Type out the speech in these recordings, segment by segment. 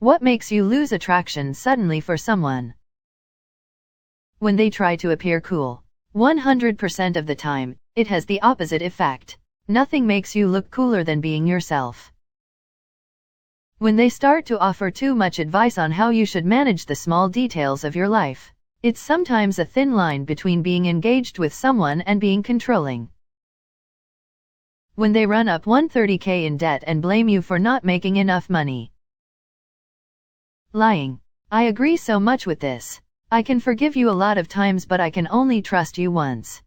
What makes you lose attraction suddenly for someone? When they try to appear cool. 100% of the time, it has the opposite effect. Nothing makes you look cooler than being yourself. When they start to offer too much advice on how you should manage the small details of your life. It's sometimes a thin line between being engaged with someone and being controlling. When they run up 130k in debt and blame you for not making enough money. Lying. I agree so much with this. I can forgive you a lot of times, but I can only trust you once.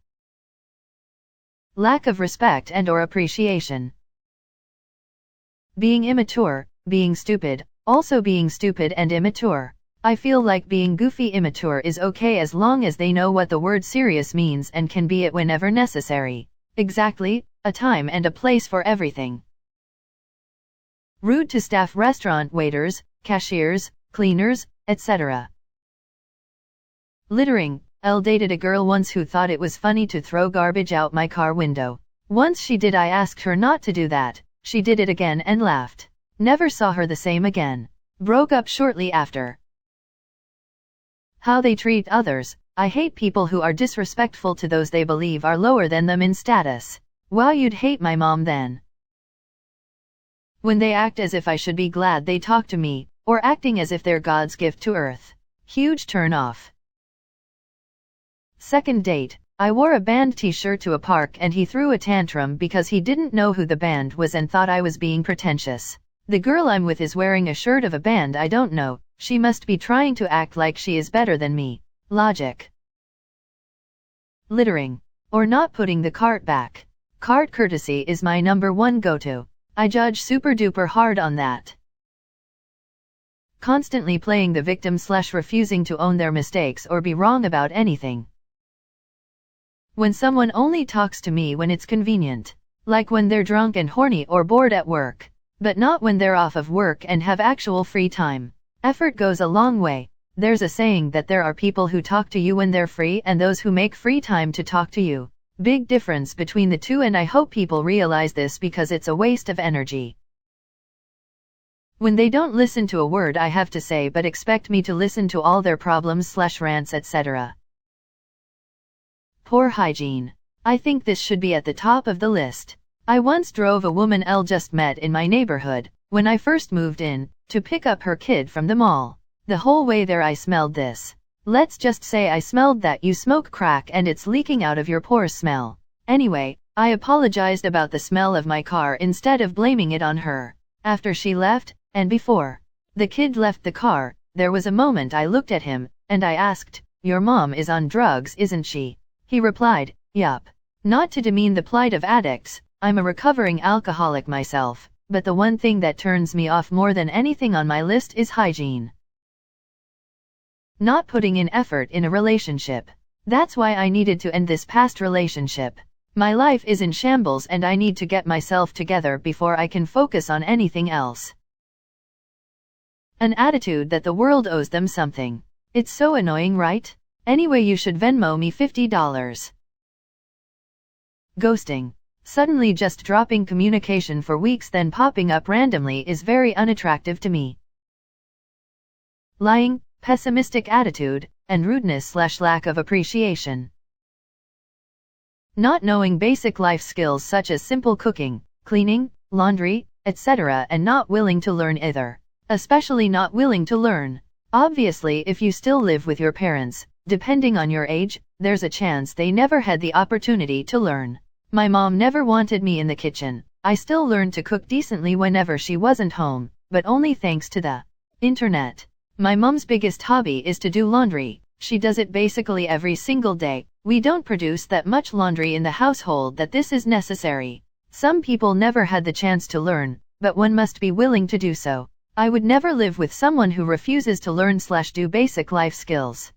Lack of respect and/or appreciation. Being immature, being stupid, also being stupid and immature. I feel like being goofy immature is okay as long as they know what the word serious means and can be it whenever necessary. Exactly, a time and a place for everything. Rude to staff, restaurant waiters, cashiers, cleaners, etc. Littering. I dated a girl once who thought it was funny to throw garbage out my car window. Once she did, I asked her not to do that. She did it again and laughed. Never saw her the same again. Broke up shortly after. How they treat others. I hate people who are disrespectful to those they believe are lower than them in status. Wow, you'd hate my mom then. When they act as if I should be glad they talk to me, or acting as if they're God's gift to earth. Huge turn off. Second date. I wore a band t-shirt to a park and he threw a tantrum because he didn't know who the band was and thought I was being pretentious. The girl I'm with is wearing a shirt of a band I don't know. She must be trying to act like she is better than me. Logic. Littering. Or not putting the cart back. Cart courtesy is my #1 go-to. I judge super duper hard on that. Constantly playing the victim / refusing to own their mistakes or be wrong about anything. When someone only talks to me when it's convenient. Like when they're drunk and horny or bored at work. But not when they're off of work and have actual free time. Effort goes a long way. There's a saying that there are people who talk to you when they're free and those who make free time to talk to you. Big difference between the two, and I hope people realize this because it's a waste of energy. When they don't listen to a word I have to say but expect me to listen to all their problems / rants, etc. Poor hygiene. I think this should be at the top of the list. I once drove a woman I just met in my neighborhood, when I first moved in, to pick up her kid from the mall. The whole way there I smelled this. Let's just say I smelled that you smoke crack and it's leaking out of your pores smell. Anyway, I apologized about the smell of my car instead of blaming it on her. After she left, and before the kid left the car, there was a moment I looked at him, and I asked, "Your mom is on drugs, isn't she?" He replied, "Yup." Not to demean the plight of addicts, I'm a recovering alcoholic myself, but the one thing that turns me off more than anything on my list is hygiene. Not putting in effort in a relationship. That's why I needed to end this past relationship. My life is in shambles and I need to get myself together before I can focus on anything else. An attitude that the world owes them something. It's so annoying, right? Anyway, you should Venmo me $50. Ghosting. Suddenly just dropping communication for weeks then popping up randomly is very unattractive to me. Lying, pessimistic attitude, and rudeness / lack of appreciation. Not knowing basic life skills such as simple cooking, cleaning, laundry, etc., and not willing to learn either. Especially not willing to learn. Obviously, if you still live with your parents, depending on your age, there's a chance they never had the opportunity to learn. My mom never wanted me in the kitchen. I still learned to cook decently whenever she wasn't home, but only thanks to the internet. My mom's biggest hobby is to do laundry. She does it basically every single day. We don't produce that much laundry in the household that this is necessary. Some people never had the chance to learn, but one must be willing to do so. I would never live with someone who refuses to learn / do basic life skills.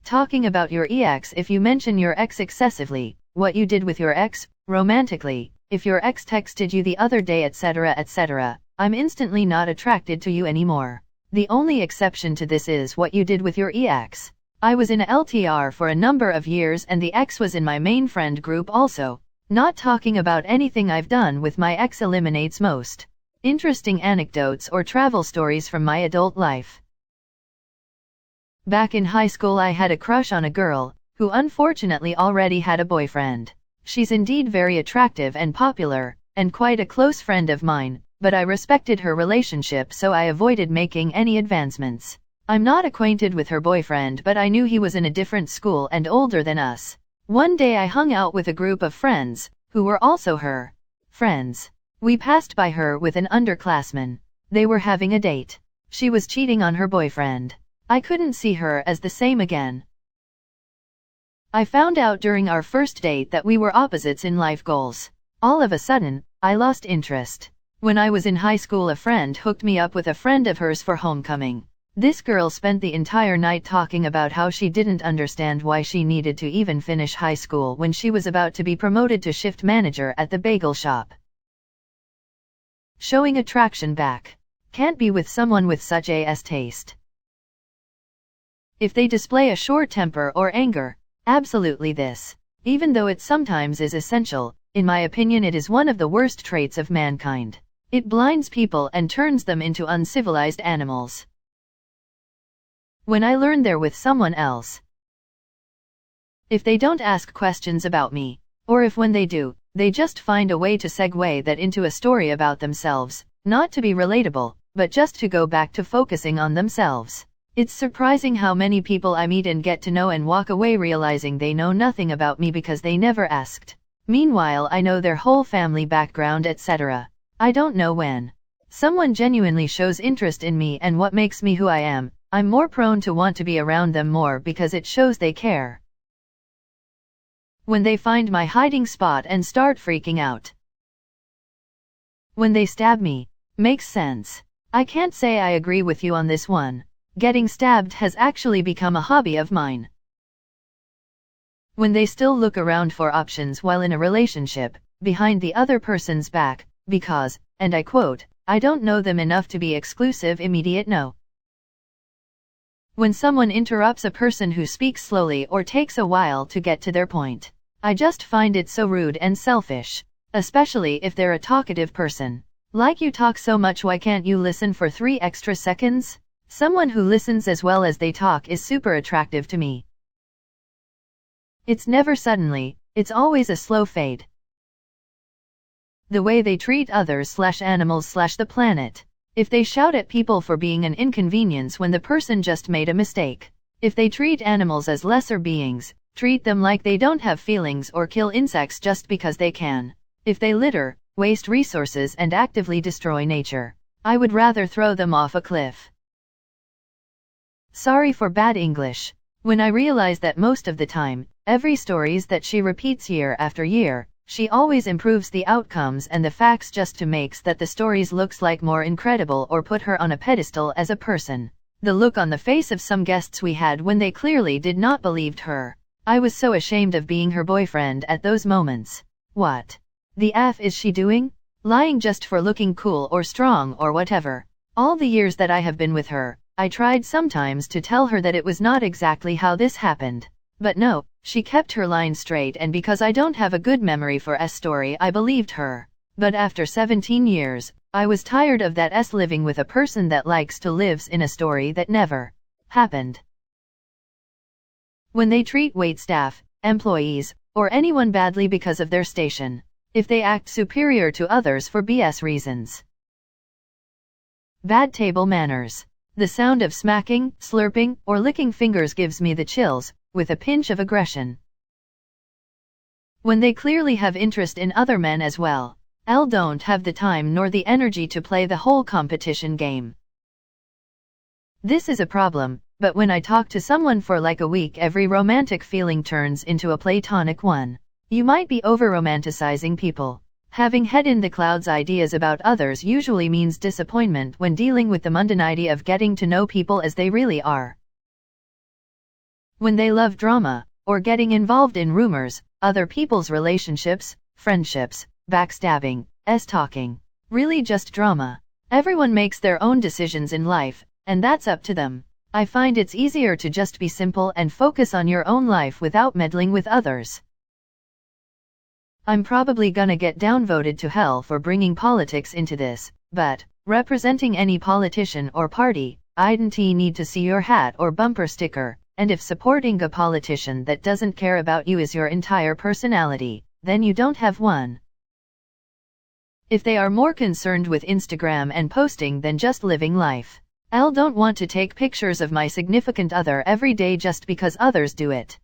Talking about your ex. If you mention your ex excessively, what you did with your ex, romantically, if your ex texted you the other day, etc., etc., I'm instantly not attracted to you anymore. The only exception to this is what you did with your ex. I was in a LTR for a number of years and the ex was in my main friend group also. Not talking about anything I've done with my ex eliminates most Interesting anecdotes or travel stories from my adult life. Back in high school I had a crush on a girl, who unfortunately already had a boyfriend. She's indeed very attractive and popular, and quite a close friend of mine, but I respected her relationship so I avoided making any advancements. I'm not acquainted with her boyfriend, but I knew he was in a different school and older than us. One day I hung out with a group of friends, who were also her friends. We passed by her with an underclassman. They were having a date. She was cheating on her boyfriend. I couldn't see her as the same again. I found out during our first date that we were opposites in life goals. All of a sudden, I lost interest. When I was in high school, a friend hooked me up with a friend of hers for homecoming. This girl spent the entire night talking about how she didn't understand why she needed to even finish high school when she was about to be promoted to shift manager at the bagel shop. Showing attraction back. Can't be with someone with such a taste. If they display a short temper or anger, absolutely this. Even though it sometimes is essential, in my opinion it is one of the worst traits of mankind. It blinds people and turns them into uncivilized animals. When I learn they're with someone else. If they don't ask questions about me, or if when they do, they just find a way to segue that into a story about themselves, not to be relatable, but just to go back to focusing on themselves. It's surprising how many people I meet and get to know and walk away realizing they know nothing about me because they never asked. Meanwhile, I know their whole family background, etc. I don't know when someone genuinely shows interest in me and what makes me who I am. I'm more prone to want to be around them more because it shows they care. When they find my hiding spot and start freaking out. When they stab me. Makes sense. I can't say I agree with you on this one. Getting stabbed has actually become a hobby of mine. When they still look around for options while in a relationship, behind the other person's back, because, and I quote, I don't know them enough to be exclusive. Immediate no. When someone interrupts a person who speaks slowly or takes a while to get to their point. I just find it so rude and selfish. Especially if they're a talkative person. Like, you talk so much, why can't you listen for 3 extra seconds? Someone who listens as well as they talk is super attractive to me. It's never suddenly, it's always a slow fade. The way they treat others/animals/the planet. If they shout at people for being an inconvenience when the person just made a mistake. If they treat animals as lesser beings, treat them like they don't have feelings, or kill insects just because they can. If they litter, waste resources and actively destroy nature, I would rather throw them off a cliff. Sorry for bad English. When I realize that most of the time, every stories that she repeats year after year, she always improves the outcomes and the facts just to makes that the stories looks like more incredible or put her on a pedestal as a person. The look on the face of some guests we had when they clearly did not believed her. I was so ashamed of being her boyfriend at those moments. What the F is she doing? Lying just for looking cool or strong or whatever. All the years that I have been with her, I tried sometimes to tell her that it was not exactly how this happened. But no, she kept her line straight, and because I don't have a good memory for a story, I believed her. But after 17 years, I was tired of that living with a person that likes to lives in a story that never happened. When they treat waitstaff, employees, or anyone badly because of their station. If they act superior to others for BS reasons. Bad table manners. The sound of smacking, slurping, or licking fingers gives me the chills, with a pinch of aggression. When they clearly have interest in other men as well. Don't have the time nor the energy to play the whole competition game. This is a problem, but when I talk to someone for like a week, every romantic feeling turns into a platonic one. You might be over-romanticizing people. Having head in the clouds ideas about others usually means disappointment when dealing with the mundanity of getting to know people as they really are. When they love drama, or getting involved in rumors, other people's relationships, friendships, backstabbing, talking. Really just drama. Everyone makes their own decisions in life, and that's up to them. I find it's easier to just be simple and focus on your own life without meddling with others. I'm probably gonna get downvoted to hell for bringing politics into this, But, representing any politician or party, I'dn't need to see your hat or bumper sticker, and if supporting a politician that doesn't care about you is your entire personality, then you don't have one. If they are more concerned with Instagram and posting than just living life. I don't want to take pictures of my significant other every day just because others do it.